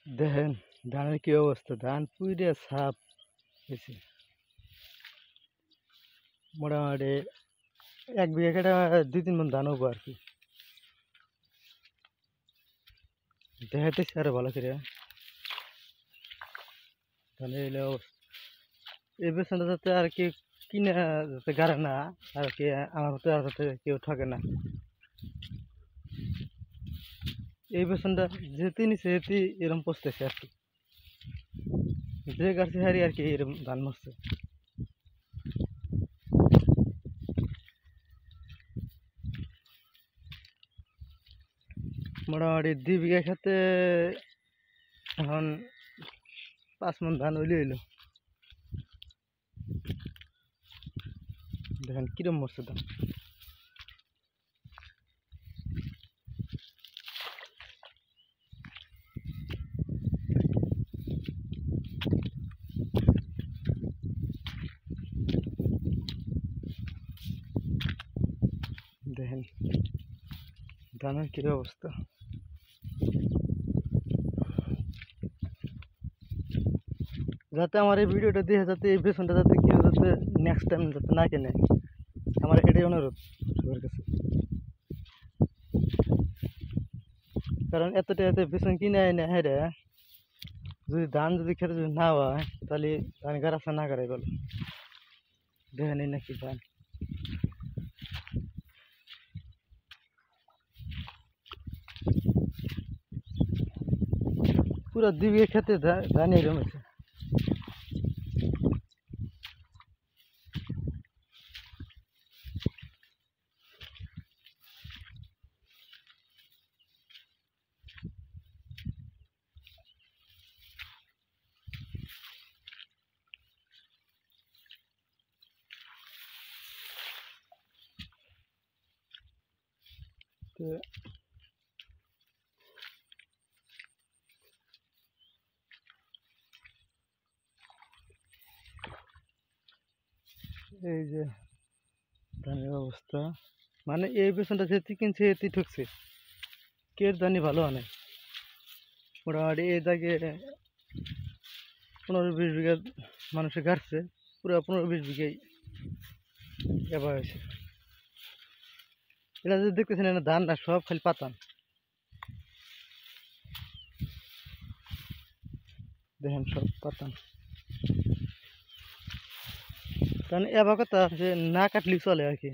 দেখেন ধানের কি অবস্থা, ধান পুইরে সাপ হয়েছে। মোটামুটি 1 বিঘা কেটে 2-3 মণ ধান হবো আর কি। দেখাইতেছি আরো ভালো করে ধানের এলে অবস্থা। এই বেতনটা যাতে আর কি কিনে যাতে গাড়ে না আর কি, আমার মতো আর যাতে কেউ ঠকে না। এই বেতনটা যেতে নিচে যেতে এরকম পচতেছে আর কি, যে গাছে হারি আর কি এরকম ধান মরছে। মোটামুটি 2 বিঘা খেতে এখন 5 মণ ধান হইলে হইলো। দেখেন কিরম মরছে ধান। দেখেন ধানের কি অবস্থা। যাতে আমার এই ভিডিওটা দেখে যাতে এই বেসনটা যাতে কেউ যাতে নেক্সট টাইম যাতে না কেনে, আমার এটাই অনুরোধ সবার কাছে। কারণ এতটা এত বেসন কিনে এনে হ্যাঁ রে, যদি ধান যদি খেতে যদি না হয় তাহলে ধান গাড়াছে না গাড়াই বলো। দেখে নেই নাকি ধান পুরো 2 বিঘা খেতে ধান এরকম আছে। তো এই যে ধানের অবস্থা, মানে এই বেসনটা যেতে কিনছে এতে ঠকছে, কের ধানই ভালো হয়। মোটামুটি এই দাগে 15-20 বিঘা মানুষে গাড়ছে, পুরো 15-20 বিঘাই এবার হয়েছে। এটা যদি দেখতেছেন না ধান না সব খালি পাতান, দেখেন সব পাতান। কারণ এবার কথা সে না কাটলেই চলে আর কি।